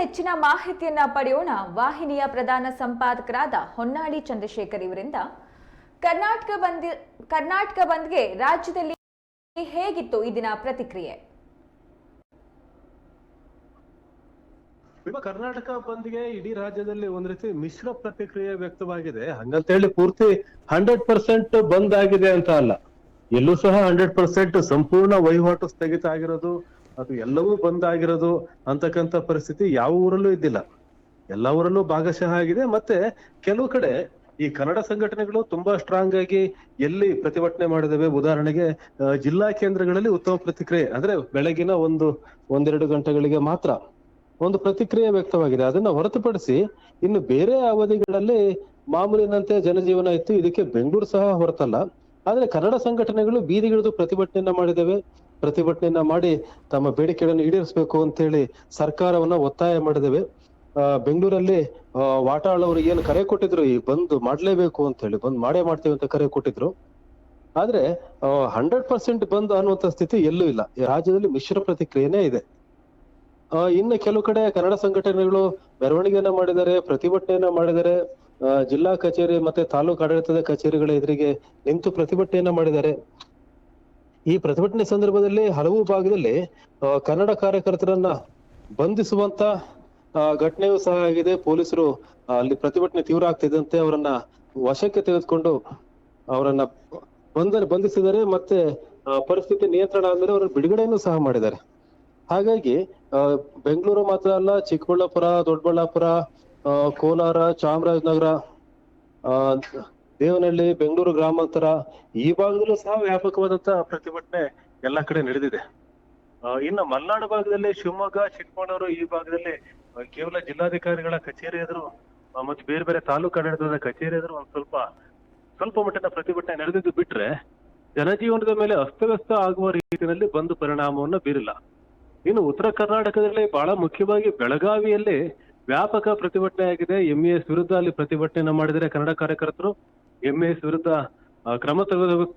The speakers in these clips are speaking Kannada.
ಹೆಚ್ಚಿನ ಮಾಹಿತಿಯನ್ನ ಪಡೆಯೋಣ. ವಾಹಿನಿಯ ಪ್ರಧಾನ ಸಂಪಾದಕರಾದ ಹೊನ್ನಾಳಿ ಚಂದ್ರಶೇಖರ್ ಇವರಿಂದ. ಕರ್ನಾಟಕ ಬಂದ್ಗೆ ರಾಜ್ಯದಲ್ಲಿ ಹೇಗಿತ್ತು ಈ ದಿನ ಪ್ರತಿಕ್ರಿಯೆ? ಕರ್ನಾಟಕ ಬಂದ್ಗೆ ಇಡೀ ರಾಜ್ಯದಲ್ಲಿ ಒಂದ್ ರೀತಿ ಮಿಶ್ರ ಪ್ರತಿಕ್ರಿಯೆ ವ್ಯಕ್ತವಾಗಿದೆ. ಹಂಗಂತ ಹೇಳಿ ಪೂರ್ತಿ 100% ಬಂದ್ ಆಗಿದೆ ಅಂತ ಅಲ್ಲ. ಎಲ್ಲೂ ಸಹ 100% ಸಂಪೂರ್ಣ ವಹಿವಾಟು ಸ್ಥಗಿತ ಆಗಿರೋದು, ಅದು ಎಲ್ಲವೂ ಬಂದ್ ಆಗಿರೋದು ಅಂತಕ್ಕಂಥ ಪರಿಸ್ಥಿತಿ ಯಾವ ಊರಲ್ಲೂ ಇದ್ದಿಲ್ಲ. ಎಲ್ಲ ಊರಲ್ಲೂ ಭಾಗಶಃ ಆಗಿದೆ. ಮತ್ತೆ ಕೆಲವು ಕಡೆ ಈ ಕನ್ನಡ ಸಂಘಟನೆಗಳು ತುಂಬಾ ಸ್ಟ್ರಾಂಗ್ ಆಗಿ ಎಲ್ಲಿ ಪ್ರತಿಭಟನೆ ಮಾಡಿದವೆ, ಉದಾಹರಣೆಗೆ ಜಿಲ್ಲಾ ಕೇಂದ್ರಗಳಲ್ಲಿ ಉತ್ತಮ ಪ್ರತಿಕ್ರಿಯೆ, ಅಂದ್ರೆ ಬೆಳಗಿನ ಒಂದೆರಡು ಗಂಟೆಗಳಿಗೆ ಮಾತ್ರ ಒಂದು ಪ್ರತಿಕ್ರಿಯೆ ವ್ಯಕ್ತವಾಗಿದೆ. ಅದನ್ನ ಹೊರತುಪಡಿಸಿ ಇನ್ನು ಬೇರೆ ಅವಧಿಗಳಲ್ಲಿ ಮಾಮೂಲಿನಂತೆ ಜನಜೀವನ ಇತ್ತು. ಇದಕ್ಕೆ ಬೆಂಗಳೂರು ಸಹ ಹೊರತಲ್ಲ. ಆದ್ರೆ ಕನ್ನಡ ಸಂಘಟನೆಗಳು ಬೀದಿಗಿಳಿದು ಪ್ರತಿಭಟನೆಯನ್ನ ಮಾಡಿದ್ದೇವೆ. ಪ್ರತಿಭಟನೆಯನ್ನ ಮಾಡಿ ತಮ್ಮ ಬೇಡಿಕೆಗಳನ್ನು ಈಡೇರಿಸಬೇಕು ಅಂತ ಹೇಳಿ ಸರ್ಕಾರವನ್ನ ಒತ್ತಾಯ ಮಾಡಿದ್ದೇವೆ. ಬೆಂಗಳೂರಲ್ಲಿ ವಾಟಾಳ್ ಅವರು ಏನು ಕರೆ ಕೊಟ್ಟಿದ್ರು, ಈ ಬಂದ್ ಮಾಡ್ಲೇಬೇಕು ಅಂತ ಹೇಳಿ, ಬಂದ್ ಮಾಡೇ ಮಾಡ್ತೇವೆ ಅಂತ ಕರೆ ಕೊಟ್ಟಿದ್ರು. ಆದ್ರೆ 100% ಬಂದ್ ಅನ್ನುವಂತ ಸ್ಥಿತಿ ಎಲ್ಲೂ ಇಲ್ಲ. ರಾಜ್ಯದಲ್ಲಿ ಮಿಶ್ರ ಪ್ರತಿಕ್ರಿಯೆನೇ ಇದೆ. ಇನ್ನು ಕೆಲವು ಕಡೆ ಕನ್ನಡ ಸಂಘಟನೆಗಳು ಮೆರವಣಿಗೆಯನ್ನ ಮಾಡಿದ್ದಾರೆ, ಪ್ರತಿಭಟನೆಯನ್ನ ಮಾಡಿದ್ದಾರೆ. ಜಿಲ್ಲಾ ಕಚೇರಿ ಮತ್ತೆ ತಾಲೂಕು ಆಡಳಿತದ ಕಚೇರಿಗಳ ಎದುರಿಗೆ ನಿಂತು ಪ್ರತಿಭಟನೆಯನ್ನ ಮಾಡಿದ್ದಾರೆ. ಈ ಪ್ರತಿಭಟನೆ ಸಂದರ್ಭದಲ್ಲಿ ಹಲವು ಭಾಗದಲ್ಲಿ ಕನ್ನಡ ಕಾರ್ಯಕರ್ತರನ್ನ ಬಂಧಿಸುವಂತ ಘಟನೆಯೂ ಸಹ ಆಗಿದೆ. ಪೊಲೀಸರು ಅಲ್ಲಿ ಪ್ರತಿಭಟನೆ ತೀವ್ರ ಆಗ್ತಿದ್ದಂತೆ ಅವರನ್ನ ವಶಕ್ಕೆ ತೆಗೆದುಕೊಂಡು ಅವರನ್ನ ಬಂಧಿಸಿದ್ದಾರೆ. ಮತ್ತೆ ಪರಿಸ್ಥಿತಿ ನಿಯಂತ್ರಣ ಆದ್ಮೇಲೆ ಅವರನ್ನ ಬಿಡುಗಡೆಯನ್ನು ಸಹ ಮಾಡಿದ್ದಾರೆ. ಹಾಗಾಗಿ ಬೆಂಗಳೂರು ಮಾತ್ರ ಅಲ್ಲ, ಚಿಕ್ಕಬಳ್ಳಾಪುರ, ದೊಡ್ಡಬಳ್ಳಾಪುರ, ಕೋಲಾರ, ಚಾಮರಾಜನಗರ, ದೇವನಹಳ್ಳಿ, ಬೆಂಗಳೂರು ಗ್ರಾಮಾಂತರ ಈ ಭಾಗದಲ್ಲೂ ಸಹ ವ್ಯಾಪಕವಾದಂತ ಪ್ರತಿಭಟನೆ ಎಲ್ಲಾ ಕಡೆ ನಡೆದಿದೆ. ಇನ್ನು ಮಲೆನಾಡು ಭಾಗದಲ್ಲಿ ಶಿವಮೊಗ್ಗ, ಚಿಕ್ಕಮಗಳೂರು ಈ ಭಾಗದಲ್ಲಿ ಕೇವಲ ಜಿಲ್ಲಾಧಿಕಾರಿಗಳ ಕಚೇರಿ ಎದುರು ಮತ್ತೆ ಬೇರೆ ಬೇರೆ ತಾಲೂಕು ಆಡಳಿತದ ಕಚೇರಿ ಎದುರು ಒಂದ್ ಸ್ವಲ್ಪ ಮಟ್ಟಿನ ಪ್ರತಿಭಟನೆ ನಡೆದಿದ್ದು ಬಿಟ್ರೆ ಜನಜೀವನದ ಮೇಲೆ ಅಸ್ತವ್ಯಸ್ತ ಆಗುವ ರೀತಿಯಲ್ಲಿ ಬಂದು ಪರಿಣಾಮವನ್ನು ಬೀರಿಲ್ಲ. ಇನ್ನು ಉತ್ತರ ಕರ್ನಾಟಕದಲ್ಲಿ ಬಹಳ ಮುಖ್ಯವಾಗಿ ಬೆಳಗಾವಿಯಲ್ಲಿ ವ್ಯಾಪಕ ಪ್ರತಿಭಟನೆ ಆಗಿದೆ. ಎಂಇಎಸ್ ವಿರುದ್ಧ ಅಲ್ಲಿ ಪ್ರತಿಭಟನೆಯನ್ನ ಮಾಡಿದರೆ ಕನ್ನಡ ಕಾರ್ಯಕರ್ತರು ಎಂಇಎಸ್ ವಿರುದ್ಧ ಕ್ರಮ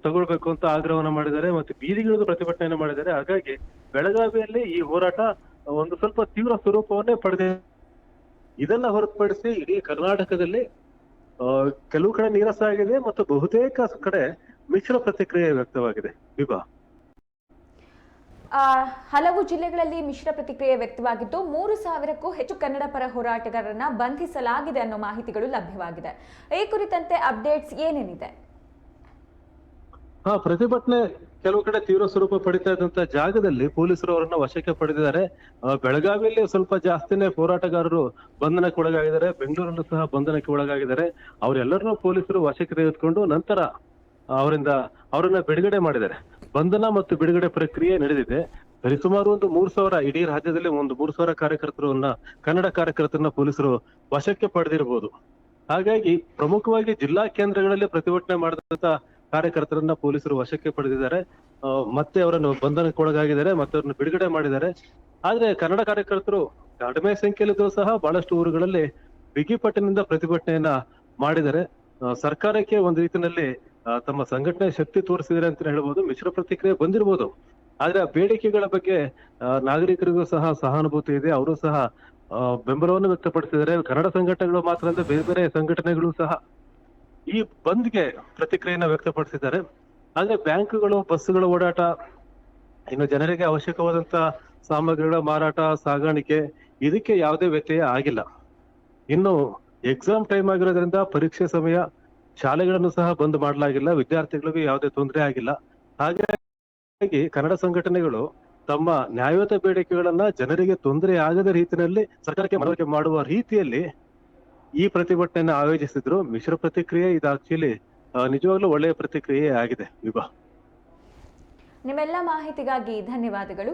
ತಗೊಳ್ಬೇಕು ಅಂತ ಆಗ್ರಹವನ್ನ ಮಾಡಿದ್ದಾರೆ. ಮತ್ತೆ ಬೀದಿಗಿಳಿದು ಪ್ರತಿಭಟನೆಯನ್ನ ಮಾಡಿದ್ದಾರೆ. ಹಾಗಾಗಿ ಬೆಳಗಾವಿಯಲ್ಲಿ ಈ ಹೋರಾಟ ಒಂದು ಸ್ವಲ್ಪ ತೀವ್ರ ಸ್ವರೂಪವನ್ನೇ ಪಡೆದಿದೆ. ಇದನ್ನ ಹೊರತುಪಡಿಸಿ ಇಡೀ ಕರ್ನಾಟಕದಲ್ಲಿ ಕೆಲವು ಕಡೆ ನೀರಸ ಆಗಿದೆ ಮತ್ತು ಬಹುತೇಕ ಕಡೆ ಮಿಶ್ರ ಪ್ರತಿಕ್ರಿಯೆ ವ್ಯಕ್ತವಾಗಿದೆ. ವಿಭಾ, ಹಲವು ಜಿಲ್ಲೆಗಳಲ್ಲಿ ಮಿಶ್ರ ಪ್ರತಿಕ್ರಿಯೆ ವ್ಯಕ್ತವಾಗಿದ್ದು 3,000ಕ್ಕೂ ಹೆಚ್ಚು ಕನ್ನಡ ಪರ ಹೋರಾಟಗಾರರನ್ನ ಬಂಧಿಸಲಾಗಿದೆ ಅನ್ನೋ ಮಾಹಿತಿಗಳು ಲಭ್ಯವಾಗಿದೆ. ಈ ಕುರಿತಂತೆ ಅಪ್ಡೇಟ್ಸ್ ಏನೇನಿದೆ? ಪ್ರತಿಭಟನೆ ಕೆಲವು ಕಡೆ ತೀವ್ರ ಸ್ವರೂಪ ಪಡಿತಾ ಇದ್ದಂತ ಜಾಗದಲ್ಲಿ ಪೊಲೀಸರು ಅವರನ್ನ ವಶಕ್ಕೆ ಪಡೆದಿದ್ದಾರೆ. ಬೆಳಗಾವಿಯಲ್ಲಿ ಸ್ವಲ್ಪ ಜಾಸ್ತಿನೇ ಹೋರಾಟಗಾರರು ಬಂಧನಕ್ಕೆ ಒಳಗಾಗಿದ್ದಾರೆ. ಬೆಂಗಳೂರಲ್ಲೂ ಸಹ ಬಂಧನಕ್ಕೆ ಒಳಗಾಗಿದ್ದಾರೆ. ಅವರೆಲ್ಲರನ್ನೂ ಪೊಲೀಸರು ವಶಕ್ಕೆ ತೆಗೆದುಕೊಂಡು ನಂತರ ಅವರನ್ನ ಬಿಡುಗಡೆ ಮಾಡಿದ್ದಾರೆ. ಬಂಧನ ಮತ್ತು ಬಿಡುಗಡೆ ಪ್ರಕ್ರಿಯೆ ನಡೆದಿದೆ. ಸರಿಸುಮಾರು ಒಂದು 3,000, ಇಡೀ ರಾಜ್ಯದಲ್ಲಿ ಒಂದು 3,000 ಕನ್ನಡ ಕಾರ್ಯಕರ್ತರನ್ನ ಪೊಲೀಸರು ವಶಕ್ಕೆ ಪಡೆದಿರಬಹುದು. ಹಾಗಾಗಿ ಪ್ರಮುಖವಾಗಿ ಜಿಲ್ಲಾ ಕೇಂದ್ರಗಳಲ್ಲಿ ಪ್ರತಿಭಟನೆ ಮಾಡಿದಂತ ಕಾರ್ಯಕರ್ತರನ್ನ ಪೊಲೀಸರು ವಶಕ್ಕೆ ಪಡೆದಿದ್ದಾರೆ. ಮತ್ತೆ ಅವರನ್ನು ಬಂಧನಕ್ಕೆ ಒಳಗಾಗಿದ್ದಾರೆ, ಮತ್ತೆ ಅವ್ರನ್ನ ಬಿಡುಗಡೆ ಮಾಡಿದ್ದಾರೆ. ಆದ್ರೆ ಕನ್ನಡ ಕಾರ್ಯಕರ್ತರು ಕಡಿಮೆ ಸಂಖ್ಯೆಯಲ್ಲಿದ್ದರೂ ಸಹ ಬಹಳಷ್ಟು ಊರುಗಳಲ್ಲಿ ಬಿಗಿಪಟ್ಟಿನಿಂದ ಪ್ರತಿಭಟನೆಯನ್ನ ಮಾಡಿದ್ದಾರೆ. ಸರ್ಕಾರಕ್ಕೆ ಒಂದು ರೀತಿಯಲ್ಲಿ ತಮ್ಮ ಸಂಘಟನೆ ಶಕ್ತಿ ತೋರಿಸಿದರೆ ಅಂತ ಹೇಳ್ಬೋದು. ಮಿಶ್ರ ಪ್ರತಿಕ್ರಿಯೆ ಬಂದಿರಬಹುದು. ಆದ್ರೆ ಆ ಬೇಡಿಕೆಗಳ ಬಗ್ಗೆ ನಾಗರಿಕರಿಗೂ ಸಹ ಸಹಾನುಭೂತಿ ಇದೆ. ಅವರು ಸಹ ಬೆಂಬಲವನ್ನು ವ್ಯಕ್ತಪಡಿಸಿದ್ದಾರೆ. ಕನ್ನಡ ಸಂಘಟನೆಗಳು ಮಾತ್ರ ಅಲ್ಲದೆ ಬೇರೆ ಬೇರೆ ಸಂಘಟನೆಗಳು ಸಹ ಈ ಬಂದ್ಗೆ ಪ್ರತಿಕ್ರಿಯೆಯನ್ನ ವ್ಯಕ್ತಪಡಿಸಿದ್ದಾರೆ. ಆದ್ರೆ ಬ್ಯಾಂಕ್ಗಳು, ಬಸ್ಸುಗಳ ಓಡಾಟ, ಇನ್ನು ಜನರಿಗೆ ಅವಶ್ಯಕವಾದಂತ ಸಾಮಗ್ರಿಗಳ ಮಾರಾಟ, ಸಾಗಾಣಿಕೆ ಇದಕ್ಕೆ ಯಾವುದೇ ವ್ಯತ್ಯಯ ಆಗಿಲ್ಲ. ಇನ್ನು ಎಕ್ಸಾಮ್ ಟೈಮ್ ಆಗಿರೋದ್ರಿಂದ ಪರೀಕ್ಷೆ ಸಮಯ ಶಾಲೆಗಳನ್ನು ಸಹ ಬಂದ್ ಮಾಡಲಾಗಿಲ್ಲ. ವಿದ್ಯಾರ್ಥಿಗಳಿಗೂ ಯಾವುದೇ ತೊಂದರೆ ಆಗಿಲ್ಲ. ಹಾಗಾಗಿ ಕನ್ನಡ ಸಂಘಟನೆಗಳು ತಮ್ಮ ನ್ಯಾಯಯುತ ಬೇಡಿಕೆಗಳನ್ನ ಜನರಿಗೆ ತೊಂದರೆ ಆಗದ ರೀತಿಯಲ್ಲಿ ಸರ್ಕಾರಕ್ಕೆ ಮನವರಿಕೆ ಮಾಡುವ ರೀತಿಯಲ್ಲಿ ಈ ಪ್ರತಿಭಟನೆಯನ್ನ ಆಯೋಜಿಸಿದ್ರು. ಮಿಶ್ರ ಪ್ರತಿಕ್ರಿಯೆ ಇದು ಆಕ್ಚುಲಿ ನಿಜವಾಗ್ಲೂ ಒಳ್ಳೆಯ ಪ್ರತಿಕ್ರಿಯೆ ಆಗಿದೆ. ವಿಭಾ, ನಿಮ್ಮೆಲ್ಲ ಮಾಹಿತಿಗಾಗಿ ಧನ್ಯವಾದಗಳು.